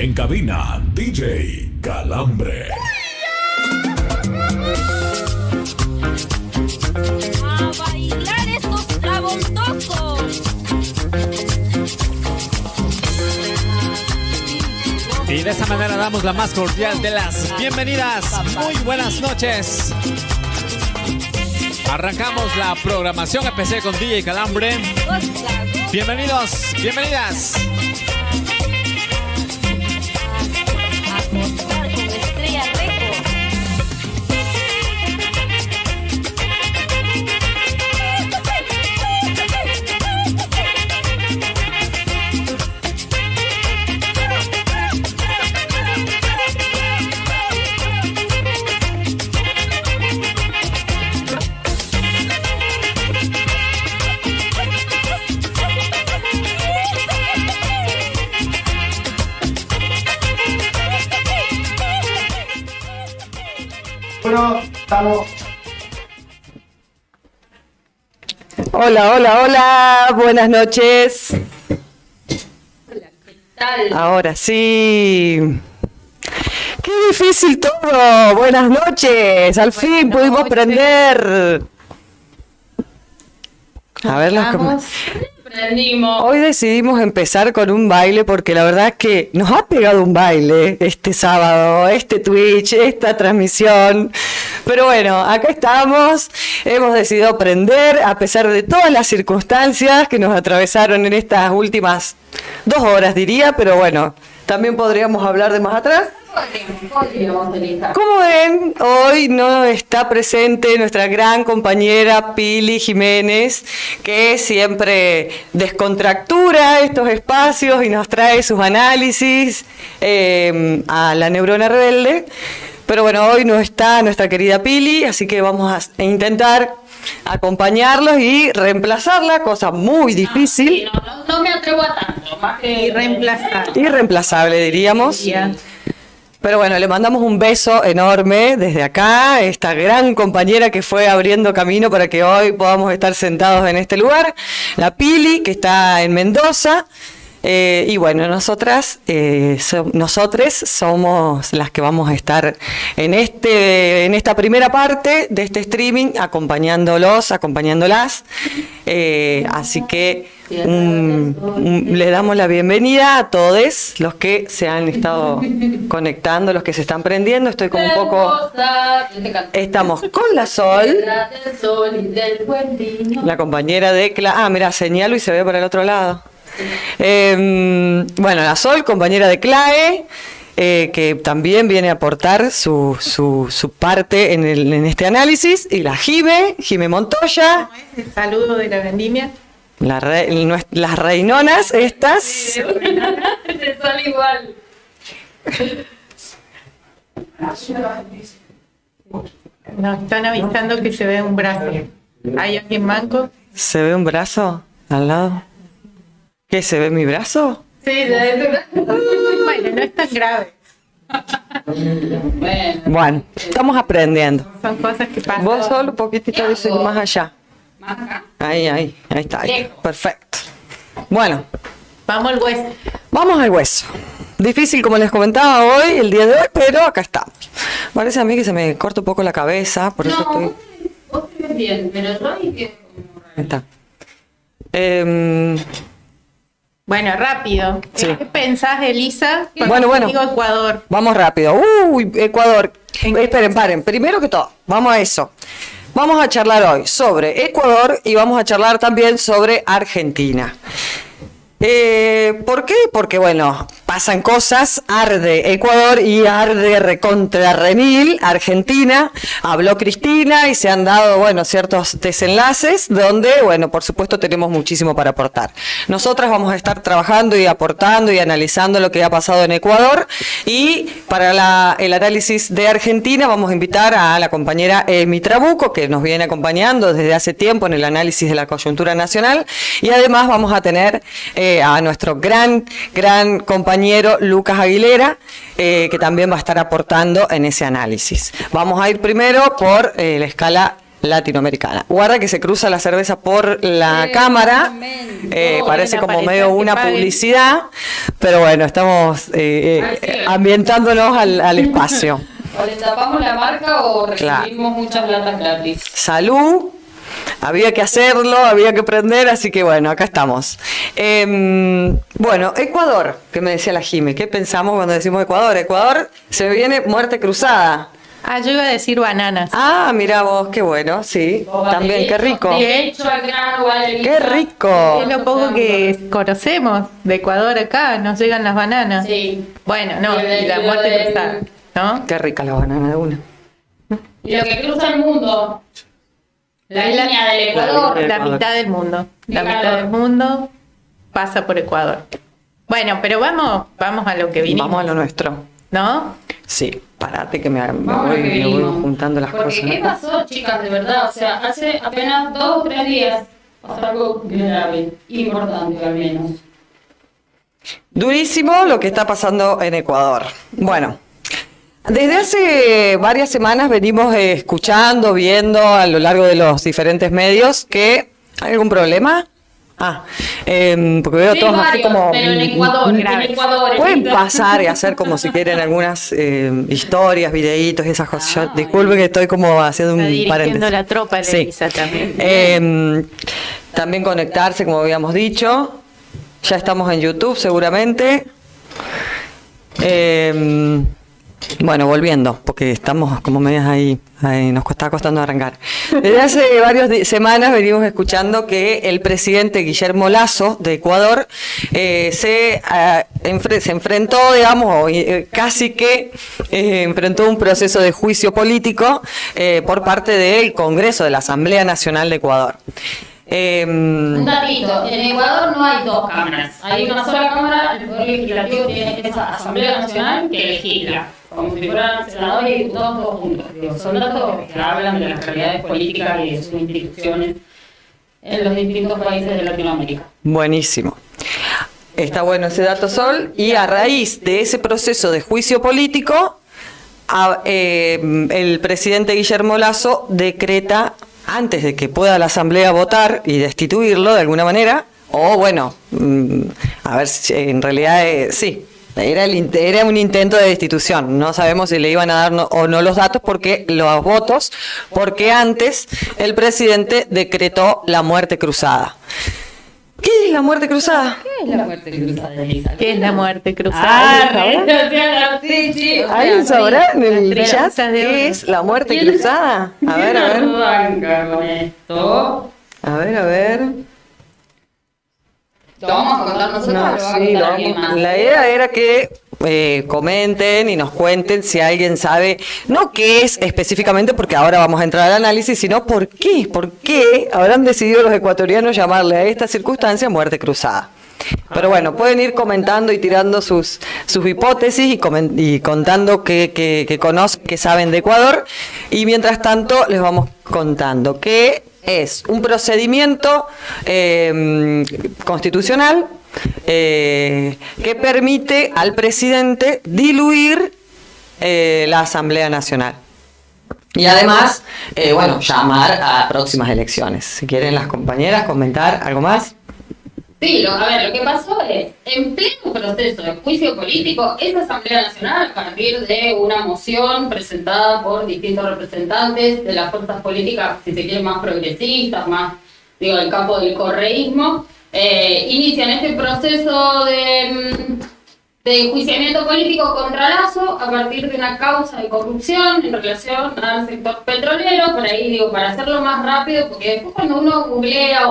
En cabina, DJ Calambre. ¡A bailar estos trabontosos! Y de esta manera damos la más cordial de las bienvenidas. Muy buenas noches. Arrancamos la programación. Empecé con DJ Calambre. Bienvenidos, bienvenidas. Bueno, estamos. Hola, hola, hola, buenas noches. Hola, ¿qué tal? Ahora sí. Qué difícil todo. Buenas noches. Al fin pudimos prender. A ver los Prendimos. Hoy decidimos empezar con un baile porque la verdad es que nos ha pegado un baile este sábado, este Twitch, esta transmisión. Pero bueno, acá estamos, hemos decidido aprender a pesar de todas las circunstancias que nos atravesaron en estas últimas 2 horas, diría, pero bueno, también podríamos hablar de más atrás. Como ven, hoy no está presente nuestra gran compañera Pili Jiménez, que siempre descontractura estos espacios y nos trae sus análisis a la Neurona Rebelde. Pero bueno, hoy no está nuestra querida Pili, así que vamos a intentar acompañarlos y reemplazarla, cosa muy difícil. No me atrevo a tanto, más que Irreemplazable, diríamos. Pero bueno, le mandamos un beso enorme desde acá, esta gran compañera que fue abriendo camino para que hoy podamos estar sentados en este lugar, la Pili, que está en Mendoza. Y bueno, nosotros somos las que vamos a estar en esta primera parte de este streaming, acompañándolas. Así que le damos la bienvenida a todos los que se han estado conectando, los que se están prendiendo. Estoy como un poco... Estamos con la Sol, la compañera de... mira, señalo y se ve para el otro lado. Bueno, la Sol, compañera de CLAE, que también viene a aportar su parte en este análisis, y la Jime Montoya. El saludo de la vendimia. Las reinonas estas. te sale igual. Nos están avisando que se ve un brazo. ¿Hay alguien manco? ¿Se ve un brazo al lado? ¿Qué, se ve mi brazo? Sí, se ve. Bueno, no es tan grave. Bueno, estamos aprendiendo. Son cosas que pasan. Vos solo un poquitito más allá. Ahí está. Perfecto. Bueno, Vamos al hueso. vamos al hueso. Difícil, como les comentaba hoy, el día de hoy, pero acá estamos. Parece a mí que se me corta un poco la cabeza, por eso estoy... Vos te ves bien, pero yo ahí que... Ahí está. Bueno, rápido. Sí. ¿Qué pensás, Elisa? Bueno. Digo Ecuador. Vamos rápido. Uy, Ecuador. Esperen, paren. Primero que todo, vamos a eso. Vamos a charlar hoy sobre Ecuador y vamos a charlar también sobre Argentina. ¿Por qué? Porque, bueno, pasan cosas, arde Ecuador y arde recontra remil Argentina. Habló Cristina y se han dado, bueno, ciertos desenlaces donde, bueno, por supuesto tenemos muchísimo para aportar. Nosotras vamos a estar trabajando y aportando y analizando lo que ha pasado en Ecuador, y para el análisis de Argentina vamos a invitar a la compañera Emi Trabuco, que nos viene acompañando desde hace tiempo en el análisis de la coyuntura nacional, y además vamos a tener a nuestro gran compañero Lucas Aguilera, que también va a estar aportando en ese análisis. Vamos a ir primero por la escala latinoamericana. Guarda que se cruza la cerveza por la cámara, parece Bueno, como para medio que una paguen. publicidad, pero bueno, estamos ambientándonos al espacio. O le tapamos la marca o Claro. recibimos muchas latas gratis. Salud, había que hacerlo, había que aprender, así que bueno, acá estamos. Bueno, Ecuador, que me decía la Jime, ¿qué pensamos cuando decimos Ecuador? Ecuador se viene muerte cruzada. Yo iba a decir bananas. Ah, mira vos, qué bueno, sí, también, qué rico. De hecho, al grano, Valerita. Qué rico. Es lo poco que conocemos de Ecuador acá, nos llegan las bananas. Sí. Bueno, no, Y y la lo muerte del- cruzada, ¿no? Qué rica la banana de una. Y lo que cruza el mundo. La Es línea del Ecuador. La mitad del mundo. La Claro. mitad del mundo pasa por Ecuador. Bueno, pero vamos a lo que vinimos, Vamos a lo nuestro. ¿no? Sí, parate que me Vamos a lo que me voy vinimos. juntando las Porque, cosas. ¿qué pasó, chicas? De verdad, o sea, hace apenas 2 o 3 días pasó algo grave, importante al menos. Durísimo lo que está pasando en Ecuador. Bueno, desde hace varias semanas venimos escuchando, viendo a lo largo de los diferentes medios que hay algún problema. Porque veo Sí, todos así varios, como... pero en Ecuador, Pueden pasar y hacer como si quieren algunas historias, videitos y esas cosas. Yo, disculpe que estoy como haciendo Está un dirigiendo paréntesis. la tropa, Sí. Elisa, también. También conectarse, como habíamos dicho. Ya estamos en YouTube seguramente. Bueno, volviendo, porque estamos como medias ahí nos está costando arrancar. Desde hace varias semanas venimos escuchando que el presidente Guillermo Lasso de Ecuador se enfrentó, digamos, casi que enfrentó un proceso de juicio político por parte del Congreso de la Asamblea Nacional de Ecuador. Un datito, en Ecuador no hay 2 cámaras, hay una sola cámara, el Poder Legislativo tiene esa Asamblea Nacional que legisla, como si fueran senadores y diputados todos juntos. Digo, son datos que hablan de las realidades políticas y de sus instituciones en los distintos países de Latinoamérica. Buenísimo. Está bueno ese dato, Sol. Y a raíz de ese proceso de juicio político, el presidente Guillermo Lasso decreta, antes de que pueda la Asamblea votar y destituirlo de alguna manera, o bueno, a ver si en realidad sí, era un intento de destitución. No sabemos si le iban a dar o no los datos, porque los votos, porque antes el presidente decretó la muerte cruzada. ¿Qué es la muerte cruzada? ¿Qué es la muerte cruzada de Elisa? ¿Qué es la muerte cruzada? Sí, sí. ¿Alguien sabrá en el las chat trizas de qué oro. es la muerte cruzada? A ver, a ver. Arranca con esto. A ver. ¿Lo vamos a contar nosotros o lo va a Sí, contar alguien más? la idea era que comenten y nos cuenten si alguien sabe, no qué es específicamente, porque ahora vamos a entrar al análisis, sino por qué habrán decidido los ecuatorianos llamarle a esta circunstancia muerte cruzada. Pero bueno, pueden ir comentando y tirando sus hipótesis y contando qué conocen, qué saben de Ecuador, y mientras tanto les vamos contando que es un procedimiento constitucional que permite al presidente diluir la Asamblea Nacional. Y además, llamar a próximas elecciones. Si quieren las compañeras comentar algo más. Sí, a ver, lo que pasó es, en pleno proceso de juicio político, esa Asamblea Nacional, a partir de una moción presentada por distintos representantes de las fuerzas políticas, si se quiere, más progresistas, más, del campo del correísmo, inician este proceso de enjuiciamiento político contra Lasso a partir de una causa de corrupción en relación al sector petrolero, por ahí para hacerlo más rápido, porque después cuando uno googlea,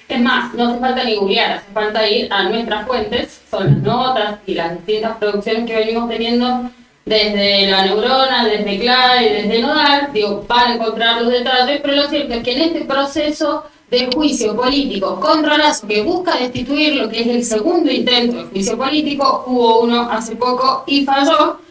es más, no hace falta ni googlear, hace falta ir a nuestras fuentes, son las notas y las distintas producciones que venimos teniendo desde La Neurona, desde Clay, desde Nodal, van a encontrar los detalles, pero lo cierto es que en este proceso de juicio político contra Lasso, que busca destituir lo que es el segundo intento de juicio político, hubo uno hace poco y falló.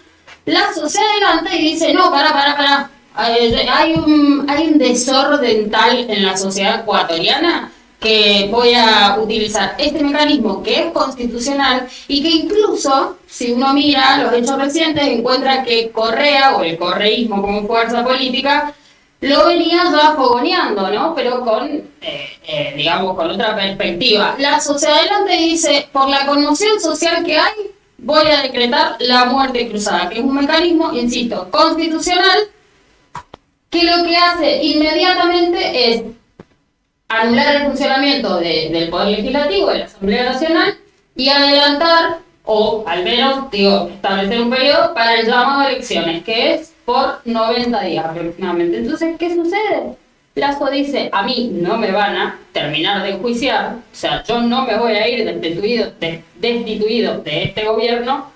Lasso se adelanta y dice, no, pará. Hay un desorden tal en la sociedad ecuatoriana que voy a utilizar este mecanismo que es constitucional y que incluso, si uno mira los hechos recientes, encuentra que Correa, o el correísmo como fuerza política, lo venía ya fogoneando, ¿no? Pero con, digamos, con otra perspectiva. La Sociedad Adelante dice, por la conmoción social que hay, voy a decretar la muerte cruzada, que es un mecanismo, insisto, constitucional, que lo que hace inmediatamente es anular el funcionamiento del Poder Legislativo, de la Asamblea Nacional, y adelantar, o al menos, digo, establecer un periodo para el llamado a elecciones, que es por 90 días aproximadamente. Entonces, ¿qué sucede? Lasso dice, a mí no me van a terminar de enjuiciar, o sea, yo no me voy a ir destituido de este gobierno,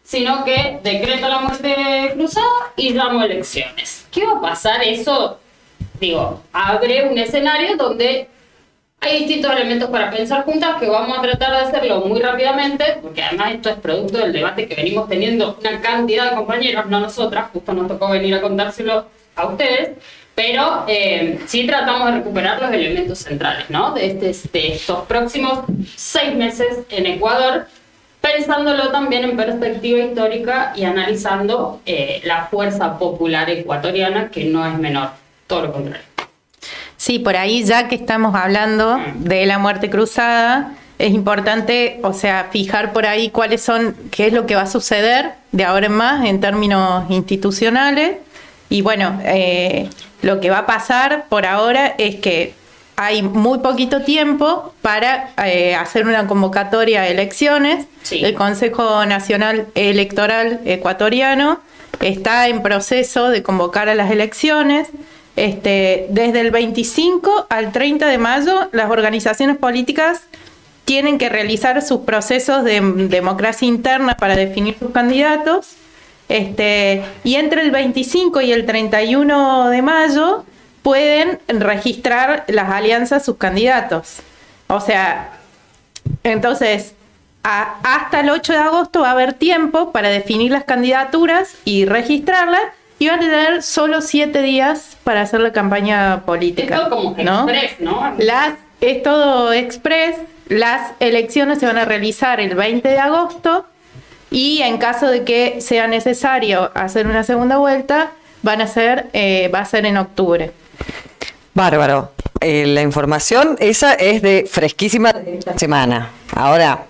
sino que decreto la muerte cruzada y llamo elecciones. ¿Qué va a pasar? Eso, digo, abre un escenario donde hay distintos elementos para pensar juntas que vamos a tratar de hacerlo muy rápidamente, porque además esto es producto del debate que venimos teniendo una cantidad de compañeros, no nosotras, justo nos tocó venir a contárselo a ustedes, pero sí tratamos de recuperar los elementos centrales, ¿no? De estos próximos 6 meses en Ecuador, pensándolo también en perspectiva histórica y analizando la fuerza popular ecuatoriana, que no es menor, todo lo contrario. Sí, por ahí ya que estamos hablando de la muerte cruzada, es importante, o sea, fijar por ahí qué es lo que va a suceder de ahora en más en términos institucionales. Y bueno, lo que va a pasar por ahora es que hay muy poquito tiempo para hacer una convocatoria a elecciones. Sí. El Consejo Nacional Electoral Ecuatoriano está en proceso de convocar a las elecciones. Desde el 25 al 30 de mayo, las organizaciones políticas tienen que realizar sus procesos de democracia interna para definir sus candidatos. Y entre el 25 y el 31 de mayo pueden registrar las alianzas sus candidatos. O sea, entonces, hasta el 8 de agosto va a haber tiempo para definir las candidaturas y registrarlas, y van a tener solo 7 días para hacer la campaña política. Es todo como express, ¿no? Es todo express. Las elecciones se van a realizar el 20 de agosto y en caso de que sea necesario hacer una segunda vuelta, va a ser en octubre. Bárbaro. La información esa es de fresquísima de esta semana. Ahora,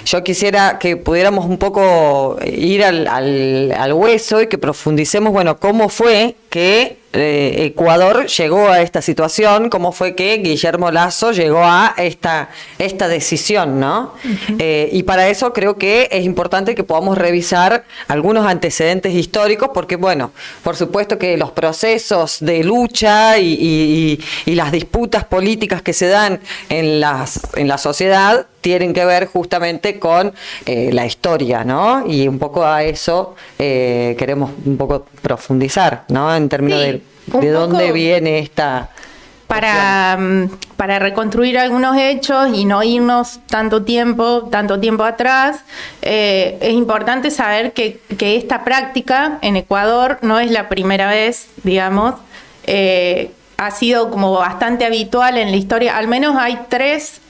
yo quisiera que pudiéramos un poco ir al hueso y que profundicemos, bueno, cómo fue que Ecuador llegó a esta situación, cómo fue que Guillermo Lasso llegó a esta decisión, ¿no? Uh-huh. Y para eso creo que es importante que podamos revisar algunos antecedentes históricos, porque, bueno, por supuesto que los procesos de lucha y las disputas políticas que se dan en la sociedad tienen que ver justamente con la historia, ¿no? Y un poco a eso queremos un poco profundizar, ¿no? En términos de dónde viene esta... Para reconstruir algunos hechos y no irnos tanto tiempo atrás, es importante saber que esta práctica en Ecuador no es la primera vez, digamos. Ha sido como bastante habitual en la historia. Al menos hay 3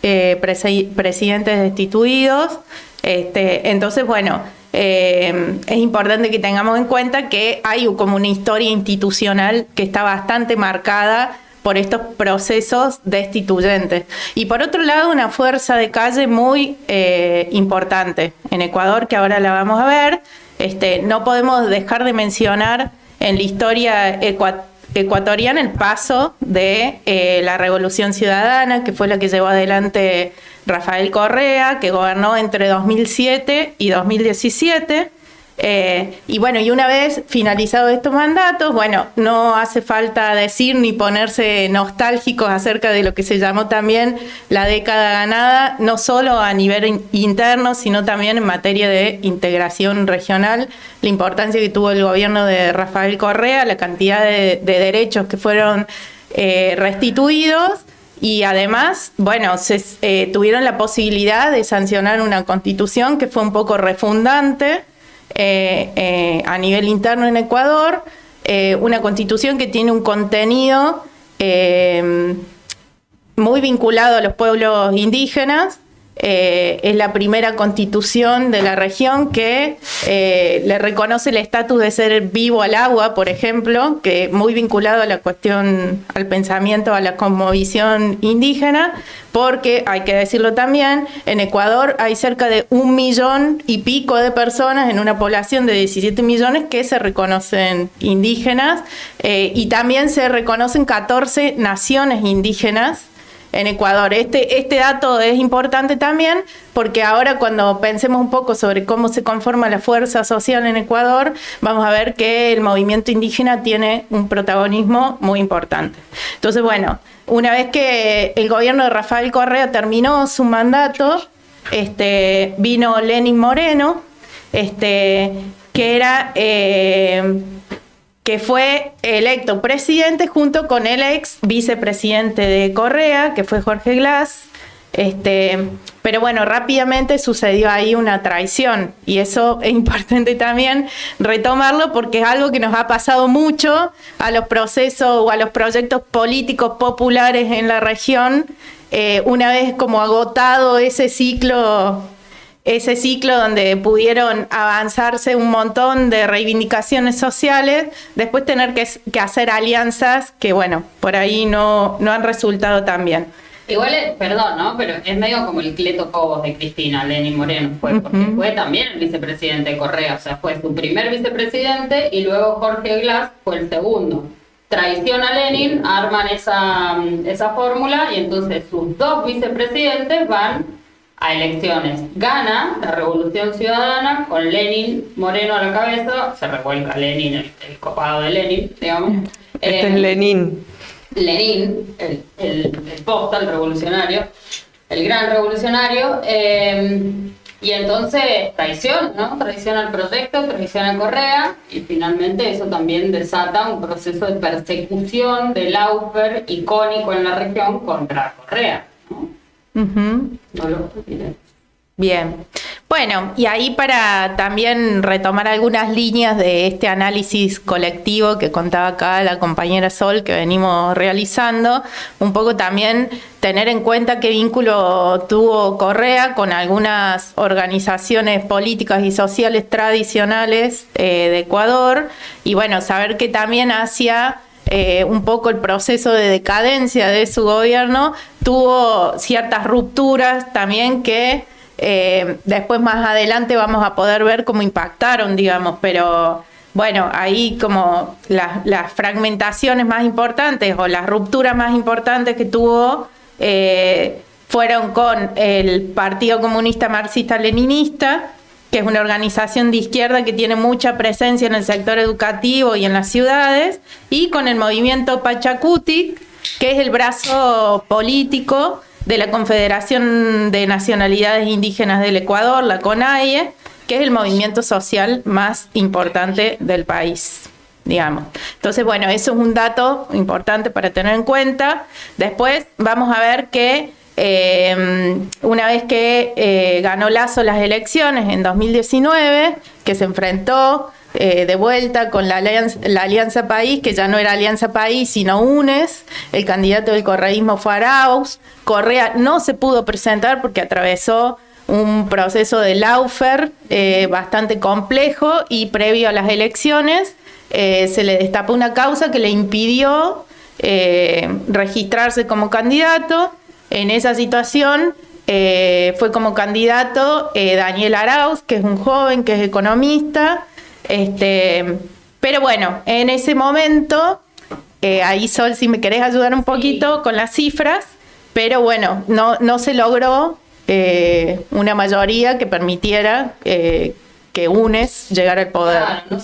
presidentes destituidos. Entonces, bueno, es importante que tengamos en cuenta que hay como una historia institucional que está bastante marcada por estos procesos destituyentes. Y por otro lado, una fuerza de calle muy importante en Ecuador, que ahora la vamos a ver. No podemos dejar de mencionar en la historia ecuatoriana el paso de la Revolución Ciudadana, que fue la que llevó adelante Rafael Correa, que gobernó entre 2007 y 2017. Y bueno, y una vez finalizados estos mandatos, bueno, no hace falta decir ni ponerse nostálgicos acerca de lo que se llamó también la década ganada, no solo a nivel interno, sino también en materia de integración regional, la importancia que tuvo el gobierno de Rafael Correa, la cantidad de derechos que fueron restituidos. Y además, bueno, tuvieron la posibilidad de sancionar una constitución que fue un poco refundante a nivel interno en Ecuador, una constitución que tiene un contenido muy vinculado a los pueblos indígenas, es la primera constitución de la región que le reconoce el estatus de ser vivo al agua, por ejemplo, que muy vinculado a la cuestión, al pensamiento, a la cosmovisión indígena, porque hay que decirlo también, en Ecuador hay cerca de 1 millón y pico de personas en una población de 17 millones que se reconocen indígenas, y también se reconocen 14 naciones indígenas en Ecuador. Este dato es importante también porque ahora cuando pensemos un poco sobre cómo se conforma la fuerza social en Ecuador, vamos a ver que el movimiento indígena tiene un protagonismo muy importante. Entonces, bueno, una vez que el gobierno de Rafael Correa terminó su mandato, vino Lenín Moreno, que fue electo presidente junto con el ex vicepresidente de Correa, que fue Jorge Glass. Pero bueno, rápidamente sucedió ahí una traición y eso es importante también retomarlo porque es algo que nos ha pasado mucho a los procesos o a los proyectos políticos populares en la región, una vez como agotado ese ciclo donde pudieron avanzarse un montón de reivindicaciones sociales, después tener que hacer alianzas que, bueno, por ahí no han resultado tan bien. Igual, perdón, ¿no? Pero es medio como el Cleto Cobos de Cristina, Lenín Moreno porque fue también el vicepresidente de Correa, o sea, fue su primer vicepresidente y luego Jorge Glass fue el segundo. Traiciona a Lenin, arman esa fórmula y entonces sus 2 vicepresidentes van a elecciones. Gana la Revolución Ciudadana con Lenín Moreno a la cabeza, se revuelca Lenin, el copado de Lenin, digamos. Es Lenin. Lenin, el posta, el revolucionario, el gran revolucionario, y entonces traición, ¿no? Traición al proyecto, traición a Correa, y finalmente eso también desata un proceso de persecución del lawfare icónico en la región contra Correa, ¿no? No lo olvidé. Bien. Bueno, y ahí para también retomar algunas líneas de este análisis colectivo que contaba acá la compañera Sol que venimos realizando, un poco también tener en cuenta qué vínculo tuvo Correa con algunas organizaciones políticas y sociales tradicionales de Ecuador, y bueno, saber que también hacia un poco el proceso de decadencia de su gobierno tuvo ciertas rupturas también que después más adelante vamos a poder ver cómo impactaron, digamos, pero bueno, ahí como las fragmentaciones más importantes o las rupturas más importantes que tuvo fueron con el Partido Comunista Marxista-Leninista, que es una organización de izquierda que tiene mucha presencia en el sector educativo y en las ciudades, y con el movimiento Pachacuti, que es el brazo político de la Confederación de Nacionalidades Indígenas del Ecuador, la CONAIE, que es el movimiento social más importante del país, digamos. Entonces, bueno, eso es un dato importante para tener en cuenta. Después vamos a ver que una vez que ganó Lasso las elecciones en 2019, que se enfrentó de vuelta con la Alianza País, que ya no era Alianza País, sino UNES. El candidato del correísmo fue Arauz. Correa no se pudo presentar porque atravesó un proceso de lawfare bastante complejo y previo a las elecciones se le destapó una causa que le impidió registrarse como candidato. En esa situación fue como candidato Daniel Arauz, que es un joven, que es economista. Pero bueno, en ese momento, ahí Sol, si me querés ayudar un poquito con las cifras, pero bueno, no se logró una mayoría que permitiera que UNES llegara al poder. Claro, no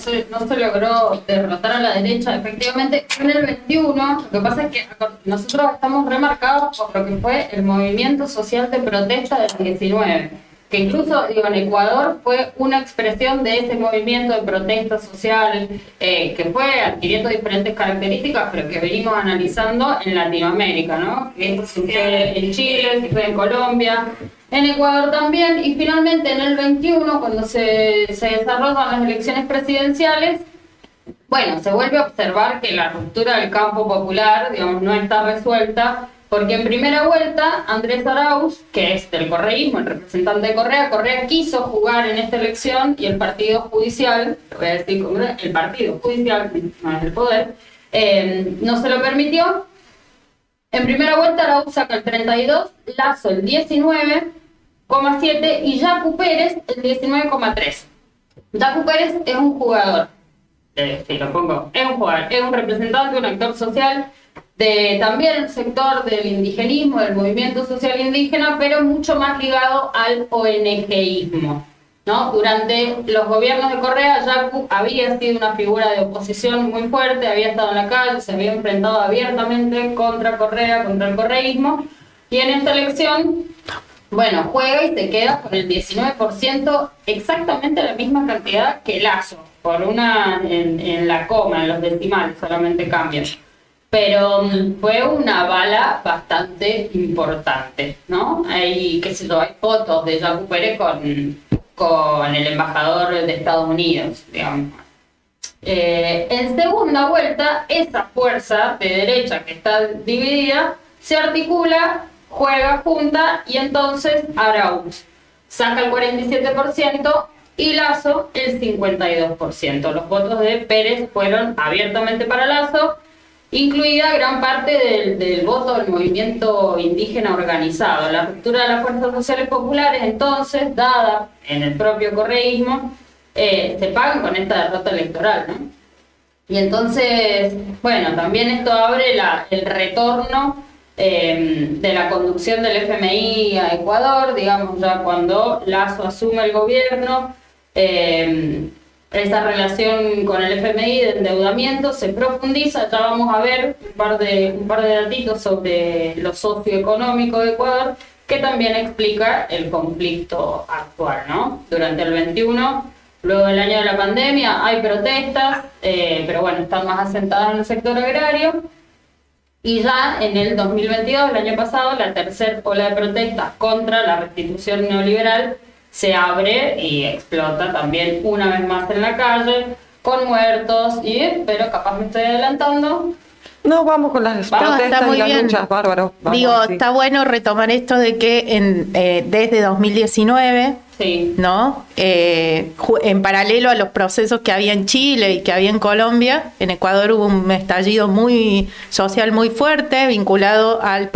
se logró derrotar a la derecha, efectivamente. En el 21, lo que pasa es que nosotros estamos remarcados por lo que fue el movimiento social de protesta del 19, que incluso, digo, en Ecuador fue una expresión de ese movimiento de protesta social que fue adquiriendo diferentes características, pero que venimos analizando en Latinoamérica, ¿no? Que esto sucede en Chile, sucede en Colombia, en Ecuador también, y finalmente en el 21, cuando se desarrollan las elecciones presidenciales, bueno, se vuelve a observar que la ruptura del campo popular, digamos, no está resuelta, Porque en primera vuelta, Andrés Arauz, que es del correísmo, el representante de Correa quiso jugar en esta elección y el partido judicial, lo voy a decir como el partido judicial, no es el poder, no se lo permitió. En primera vuelta Arauz saca el 32, Lasso el 19,7 y Yacu Pérez el 19,3. Yacu Pérez es un jugador, si lo pongo, es un jugador, es un representante, un actor social de también el sector del indigenismo, del movimiento social indígena, pero mucho más ligado al ONGismo, ¿no? Durante los gobiernos de Correa, Yacu había sido una figura de oposición muy fuerte, había estado en la calle, se había enfrentado abiertamente contra Correa, contra el correísmo, y en esta elección, bueno, juega y se queda con el 19%, exactamente la misma cantidad que Lasso, por una en la coma, en los decimales, solamente cambian. Pero fue una bala bastante importante, ¿no? Hay, qué sé yo, hay fotos de Yacu Pérez con el embajador de Estados Unidos, digamos. En segunda vuelta, esa fuerza de derecha que está dividida se articula, juega junta y entonces Arauz saca el 47% y Lasso el 52%. Los votos de Pérez fueron abiertamente para Lasso, incluida gran parte del voto del movimiento indígena organizado. La ruptura de las fuerzas sociales populares, entonces, dada en el propio correísmo, se pagan con esta derrota electoral, ¿no? Y entonces, bueno, también esto abre el retorno de la conducción del FMI a Ecuador, digamos, ya cuando Lasso asume el gobierno, esa relación con el FMI de endeudamiento se profundiza. Ya vamos a ver un par de datitos sobre lo socioeconómico de Ecuador, que también explica el conflicto actual, ¿no? Durante el 21, luego del año de la pandemia, hay protestas, pero bueno, están más asentadas en el sector agrario. Y ya en el 2022, el año pasado, la tercera ola de protestas contra la restitución neoliberal se abre y explota también una vez más en la calle, con muertos, pero capaz me estoy adelantando. No, vamos con las protestas y las luchas, bárbaro. Digo, sí. Está bueno retomar esto de que desde 2019, sí, ¿no? En paralelo a los procesos que había en Chile y que había en Colombia, en Ecuador hubo un estallido social muy fuerte vinculado a lo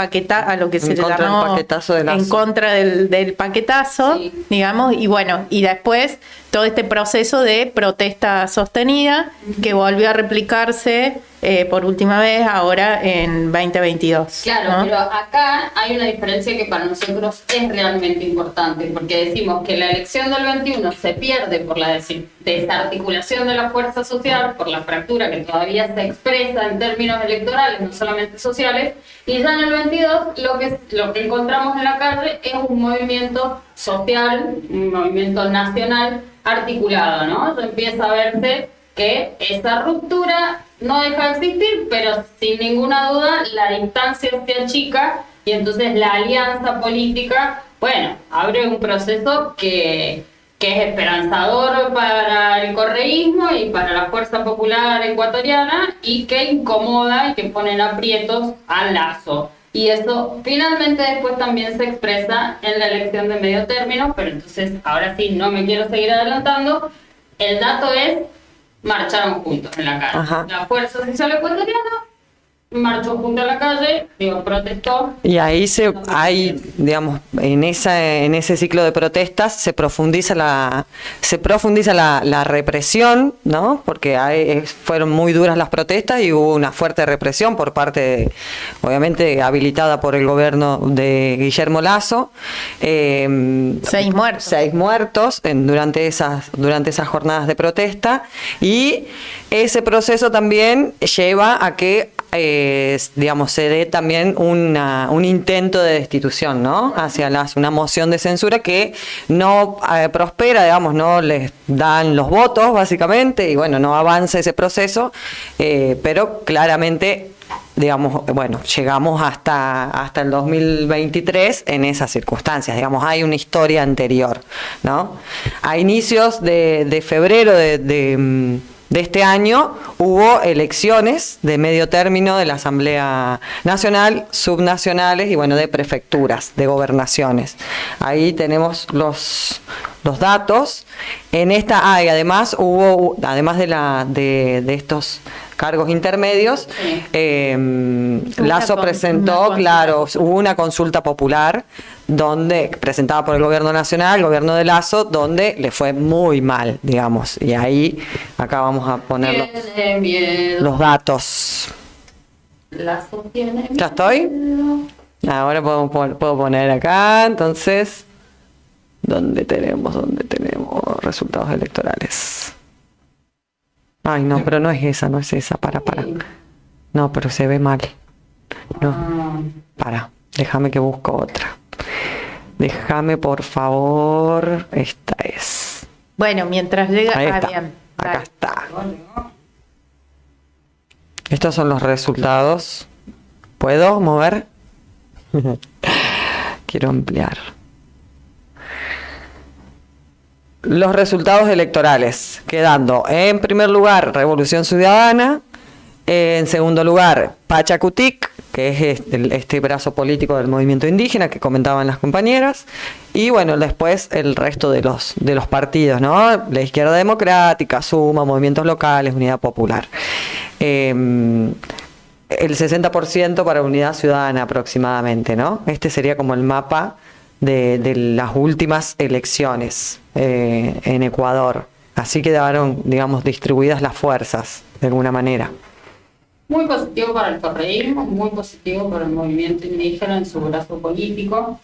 que se le llamó paquetazo de Lasso. En contra del paquetazo, sí, digamos, y bueno, y después todo este proceso de protesta sostenida que volvió a replicarse por última vez ahora en 2022. Claro, ¿no? pero acá hay una diferencia que para nosotros es realmente importante, porque decimos que la elección del 21 se pierde por la desarticulación de la fuerza social, por la fractura que todavía se expresa en términos electorales, no solamente sociales, y ya en el 22 lo que encontramos en la calle es un movimiento social, un movimiento nacional articulado, ¿no? Ya empieza a verse que esa ruptura no deja de existir, pero sin ninguna duda la distancia se achica y entonces la alianza política, bueno, abre un proceso que es esperanzador para el correísmo y para la fuerza popular ecuatoriana y que incomoda y que pone en aprietos a Lasso. Y eso finalmente después también se expresa en la elección de medio término, pero entonces ahora sí no me quiero seguir adelantando. El dato es: marcharon juntos en la calle. Ajá. La fuerza social ecuatoriana marchó junto a la calle, protestó. Y ahí digamos, en ese ciclo de protestas se profundiza la represión, ¿no? Porque fueron muy duras las protestas y hubo una fuerte represión por parte, obviamente, habilitada por el gobierno de Guillermo Lasso. 6 muertos. 6 muertos durante esas jornadas de protesta, y ese proceso también lleva a que digamos, se dé también un intento de destitución, ¿no? Hacia una moción de censura que no prospera, digamos, no les dan los votos, básicamente, y bueno, no avanza ese proceso, pero claramente, digamos, bueno, llegamos hasta el 2023 en esas circunstancias, digamos, hay una historia anterior, ¿no? A inicios de febrero de este año hubo elecciones de medio término de la Asamblea Nacional, subnacionales y bueno, de prefecturas, de gobernaciones. Ahí tenemos los datos. En esta, y además hubo, además de estos cargos intermedios, Lasso presentó, claro, hubo una consulta popular presentada por el gobierno nacional, el gobierno de Lasso, donde le fue muy mal, digamos, y ahí acá vamos a poner los datos. Lasso tiene ¿Ya estoy? Ahora puedo poner acá, entonces, ¿dónde tenemos resultados electorales? Ay, no, pero no es esa, para. No, pero se ve mal. No, déjame que busco otra. Déjame, por favor, esta es. Bueno, mientras llega... Ahí está. Bien. Acá está. Estos son los resultados. ¿Puedo mover? Quiero ampliar. Los resultados electorales, quedando en primer lugar Revolución Ciudadana, en segundo lugar Pachacutic, que es este brazo político del movimiento indígena que comentaban las compañeras, y bueno, después el resto de los partidos, ¿no? La Izquierda Democrática, Suma, Movimientos Locales, Unidad Popular. El 60% para Unidad Ciudadana aproximadamente, ¿no? Este sería como el mapa de las últimas elecciones en Ecuador. Así quedaron, digamos, distribuidas las fuerzas, de alguna manera. Muy positivo para el correísmo, muy positivo para el movimiento indígena en su brazo político.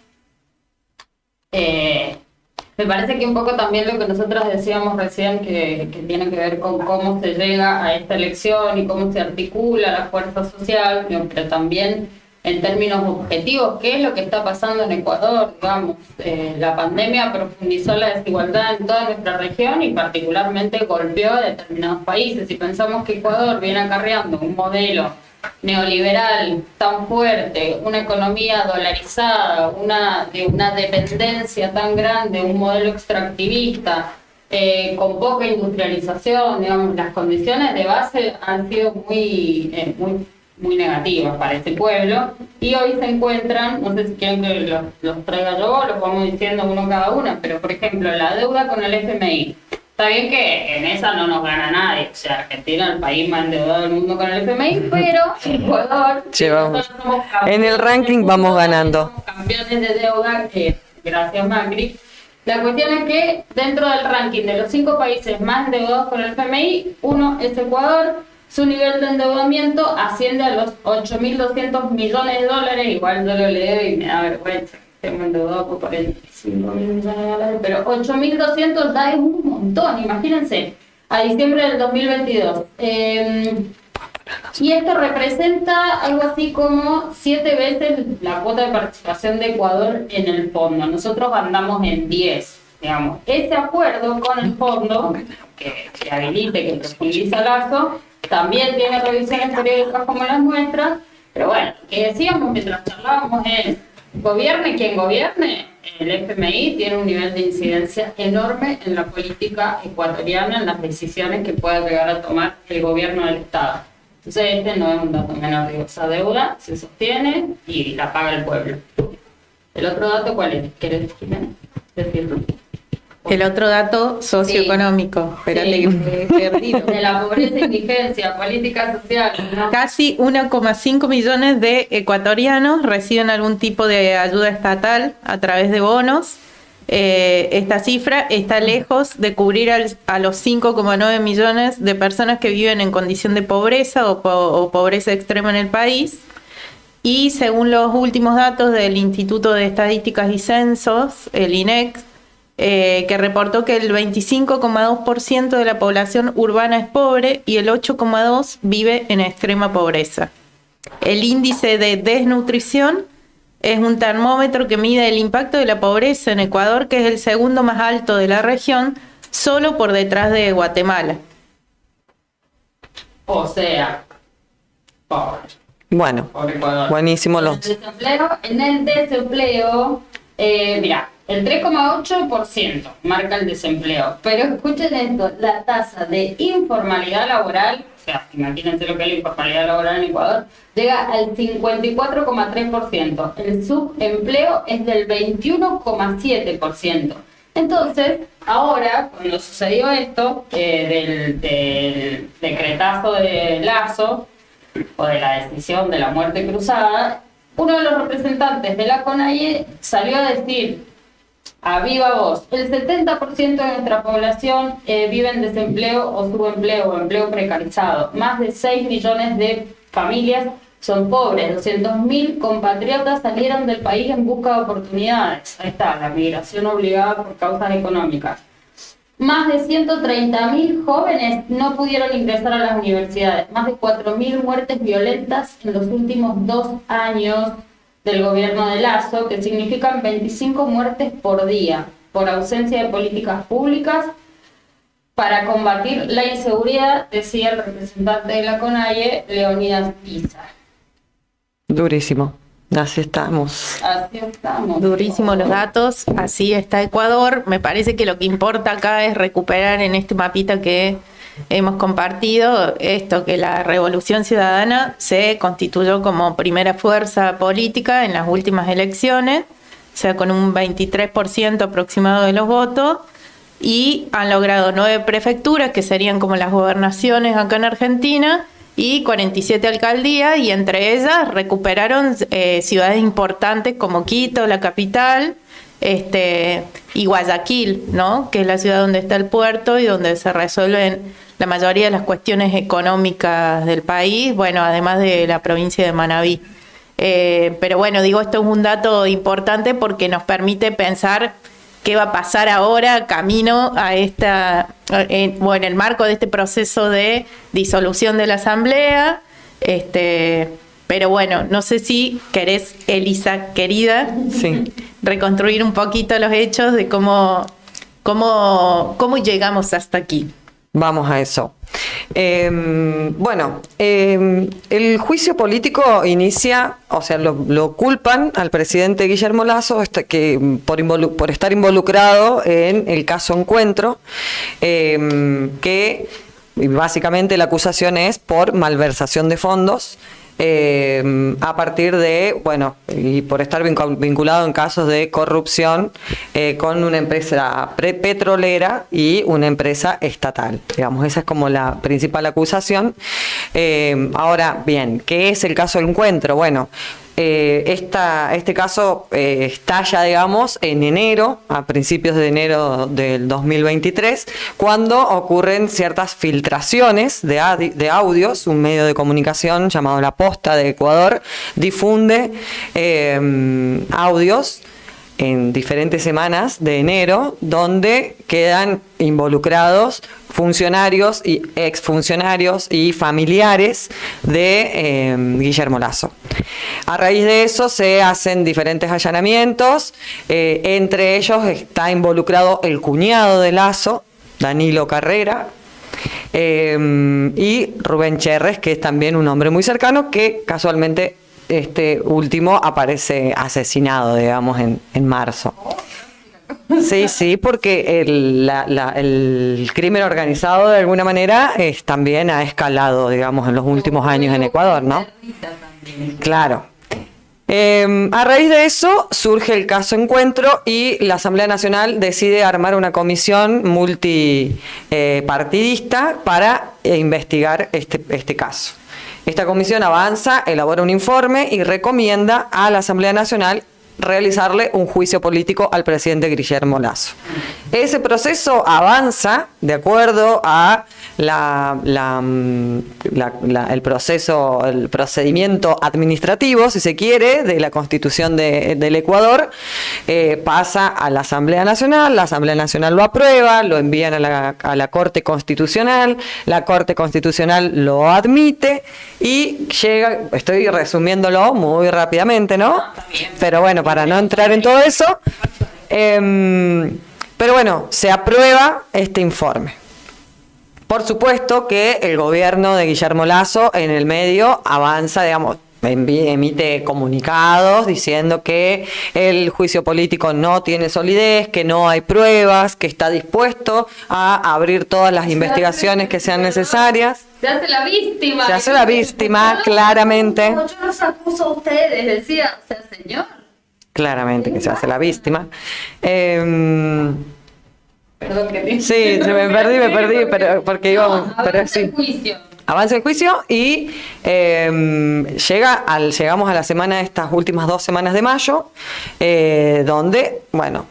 Me parece que un poco también lo que nosotras decíamos recién, que tiene que ver con cómo se llega a esta elección y cómo se articula la fuerza social, pero también en términos objetivos, qué es lo que está pasando en Ecuador, digamos. La pandemia profundizó la desigualdad en toda nuestra región y particularmente golpeó a determinados países. Si pensamos que Ecuador viene acarreando un modelo neoliberal tan fuerte, una economía dolarizada, una dependencia tan grande, un modelo extractivista, con poca industrialización, digamos, las condiciones de base han sido muy negativas para este pueblo, y hoy se encuentran, no sé si quieren que los traiga yo o los vamos diciendo uno cada una, pero por ejemplo, la deuda con el FMI. Está bien que en esa no nos gana nadie, o sea, Argentina es el país más endeudado del mundo con el FMI, pero Ecuador, nosotros somos campeones, en el ranking vamos ganando. Somos campeones de deuda, gracias Macri. La cuestión es que dentro del ranking de los 5 países más endeudados con el FMI, uno es Ecuador. Su nivel de endeudamiento asciende a los 8.200 millones de dólares, igual yo lo leo y me da vergüenza. Tengo endeudado por 45 millones de dólares, pero 8.200 da es un montón, imagínense, a diciembre del 2022. Y esto representa algo así como 7 veces la cuota de participación de Ecuador en el fondo. Nosotros andamos en 10, digamos. Ese acuerdo con el fondo, que habilite, que profundiza Lasso, también tiene revisiones periódicas como las nuestras, pero bueno, lo que decíamos mientras charlábamos es, gobierne quien gobierne, el FMI tiene un nivel de incidencia enorme en la política ecuatoriana, en las decisiones que pueda llegar a tomar el gobierno del Estado. Entonces este no es un dato menor, digo, esa deuda se sostiene y la paga el pueblo. ¿El otro dato cuál es? ¿Querés decirlo? El otro dato socioeconómico, espérate que me he perdido. De la pobreza, indigencia, política social, ¿no? Casi 1,5 millones de ecuatorianos reciben algún tipo de ayuda estatal a través de bonos. Esta cifra está lejos de cubrir a los 5,9 millones de personas que viven en condición de pobreza o pobreza extrema en el país. Y según los últimos datos del Instituto de Estadísticas y Censos, el INEC, que reportó que el 25,2% de la población urbana es pobre y el 8,2% vive en extrema pobreza. El índice de desnutrición es un termómetro que mide el impacto de la pobreza en Ecuador, que es el segundo más alto de la región, solo por detrás de Guatemala. O sea, pobre. Bueno, Pobre Ecuador. buenísimo En el desempleo, mira, El 3,8% marca el desempleo. Pero escuchen esto, la tasa de informalidad laboral, o sea, imagínense lo que es la informalidad laboral en Ecuador, llega al 54,3%. El subempleo es del 21,7%. Entonces, ahora, cuando sucedió esto, del decretazo de Lasso, o de la decisión de la muerte cruzada, uno de los representantes de la CONAIE salió a decir a viva voz: el 70% de nuestra población vive en desempleo o subempleo o empleo precarizado. Más de 6 millones de familias son pobres. 200.000 compatriotas salieron del país en busca de oportunidades. Ahí está, la migración obligada por causas económicas. Más de 130.000 jóvenes no pudieron ingresar a las universidades. Más de 4.000 muertes violentas en los últimos 2 años del gobierno de Lasso, que significan 25 muertes por día, por ausencia de políticas públicas para combatir la inseguridad, decía el representante de la CONAIE, Leonidas Pisa. Durísimo. Así estamos. Así estamos. Durísimos los datos, así está Ecuador. Me parece que lo que importa acá es recuperar en este mapita que hemos compartido esto, que la Revolución Ciudadana se constituyó como primera fuerza política en las últimas elecciones, o sea, con un 23% aproximado de los votos, y han logrado 9 prefecturas, que serían como las gobernaciones acá en Argentina, y 47 alcaldías, y entre ellas recuperaron ciudades importantes como Quito, la capital, y Guayaquil, ¿no? Que es la ciudad donde está el puerto y donde se resuelven la mayoría de las cuestiones económicas del país, bueno, además de la provincia de Manabí. Pero bueno, digo, esto es un dato importante porque nos permite pensar qué va a pasar ahora camino a en el marco de este proceso de disolución de la Asamblea. Pero bueno, no sé si querés, Elisa, querida, Sí. reconstruir un poquito los hechos de cómo llegamos hasta aquí. Vamos a eso. El juicio político inicia, o sea, lo culpan al presidente Guillermo Lasso por estar involucrado en el caso Encuentro, que básicamente la acusación es por malversación de fondos. A partir de, y por estar vinculado en casos de corrupción con una empresa petrolera y una empresa estatal. Digamos, esa es como la principal acusación. Ahora, bien, ¿qué es el caso del Encuentro? Bueno, este caso estalla, digamos, en enero, a principios de enero del 2023, cuando ocurren ciertas filtraciones de audios. Un medio de comunicación llamado La Posta de Ecuador difunde audios en diferentes semanas de enero, donde quedan involucrados funcionarios y exfuncionarios y familiares de Guillermo Lasso. A raíz de eso se hacen diferentes allanamientos, entre ellos está involucrado el cuñado de Lasso, Danilo Carrera, y Rubén Cherres, que es también un hombre muy cercano, que casualmente este último aparece asesinado, digamos, en marzo. Sí, porque el crimen organizado de alguna manera también ha escalado, digamos, en los últimos años en Ecuador, ¿no? Claro. A raíz de eso surge el caso Encuentro y la Asamblea Nacional decide armar una comisión multipartidista para investigar este caso. Esta comisión avanza, elabora un informe y recomienda a la Asamblea Nacional realizarle un juicio político al presidente Guillermo Lasso. Ese proceso avanza de acuerdo a el procedimiento administrativo, si se quiere, de la Constitución del Ecuador. Pasa a la Asamblea Nacional lo aprueba, lo envían a la Corte Constitucional, la Corte Constitucional lo admite y llega, estoy resumiéndolo muy rápidamente, ¿no? Pero bueno, para no entrar en todo eso, pero bueno, se aprueba este informe. Por supuesto que el gobierno de Guillermo Lasso en el medio avanza, digamos, emite comunicados diciendo que el juicio político no tiene solidez, que no hay pruebas, que está dispuesto a abrir todas las investigaciones que sean necesarias. Se hace la víctima. Se hace la víctima, claramente. No, yo los acuso a ustedes, decía, o sea, señor. Claramente que se hace la víctima. Perdón que te... Sí, me perdí, pero porque íbamos, pero sí. El juicio. Avanza el juicio y llegamos a la semana, estas últimas 2 semanas de mayo, donde, bueno,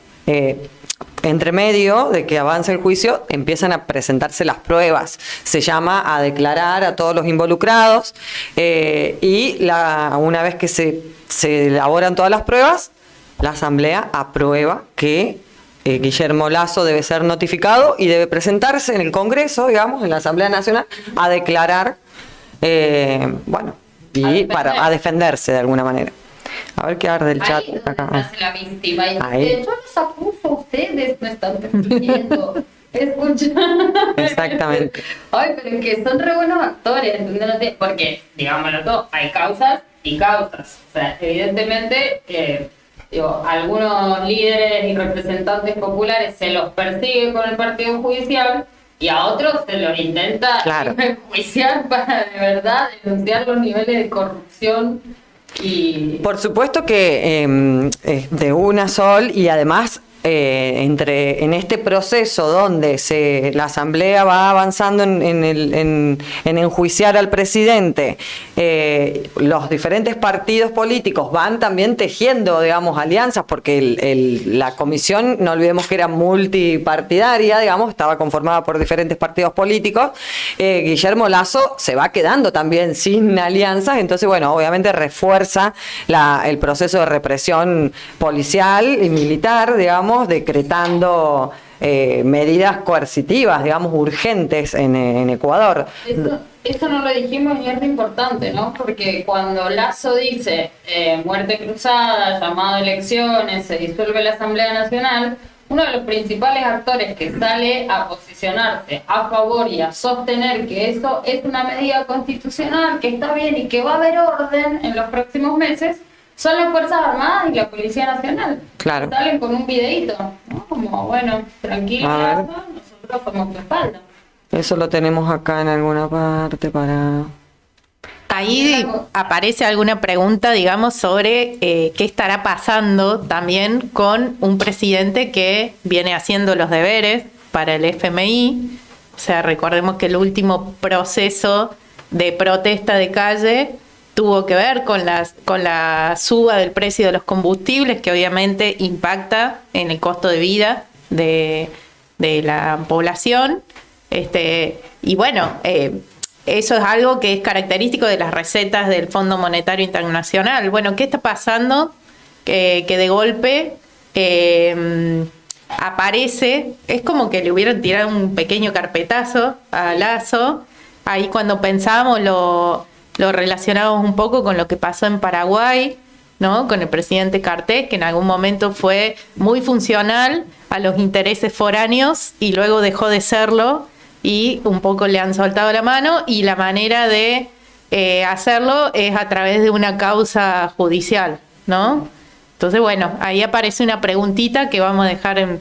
entre medio de que avanza el juicio, empiezan a presentarse las pruebas. Se llama a declarar a todos los involucrados y una vez que se elaboran todas las pruebas, la Asamblea aprueba que Guillermo Lasso debe ser notificado y debe presentarse en el Congreso, digamos, en la Asamblea Nacional, a declarar, a defenderse de alguna manera. A ver qué arde el chat Ahí es donde acá. se hace la víctima y Ahí. dice, yo los acuso a ustedes, no están permitiendo. Escucha. Exactamente. Ay, pero es que son re buenos actores, ¿entendés? Porque, digámoslo todo, hay causas y causas. O sea, evidentemente, algunos líderes y representantes populares se los persigue con el partido judicial y a otros se los intenta enjuiciar para de verdad denunciar los niveles de corrupción. Y por supuesto que de una sol y además en este proceso donde la Asamblea va avanzando en enjuiciar al presidente, los diferentes partidos políticos van también tejiendo, digamos, alianzas, porque la comisión, no olvidemos que era multipartidaria, digamos, estaba conformada por diferentes partidos políticos. Guillermo Lasso se va quedando también sin alianzas, entonces, bueno, obviamente refuerza el proceso de represión policial y militar, digamos, decretando medidas coercitivas, digamos, urgentes en Ecuador. Eso no lo dijimos y es importante, ¿no? Porque cuando Lasso dice muerte cruzada, llamado a elecciones, se disuelve la Asamblea Nacional, uno de los principales actores que sale a posicionarse a favor y a sostener que eso es una medida constitucional, que está bien y que va a haber orden en los próximos meses, son las Fuerzas Armadas y la Policía Nacional. Claro. Salen con un videíto, ¿no? Como, bueno, tranquilo, nosotros somos tu espalda. Eso lo tenemos acá en alguna parte para... Ahí aparece alguna pregunta, digamos, sobre qué estará pasando también con un presidente que viene haciendo los deberes para el FMI. O sea, recordemos que el último proceso de protesta de calle tuvo que ver con la suba del precio de los combustibles, que obviamente impacta en el costo de vida de la población. Y bueno, eso es algo que es característico de las recetas del Fondo Monetario Internacional. Bueno, ¿qué está pasando? Que de golpe aparece, es como que le hubieran tirado un pequeño carpetazo a Lasso. Ahí cuando pensábamos lo relacionamos un poco con lo que pasó en Paraguay, ¿no? Con el presidente Cartés, que en algún momento fue muy funcional a los intereses foráneos y luego dejó de serlo y un poco le han soltado la mano, y la manera de hacerlo es a través de una causa judicial, ¿no? Entonces, bueno, ahí aparece una preguntita que vamos a dejar en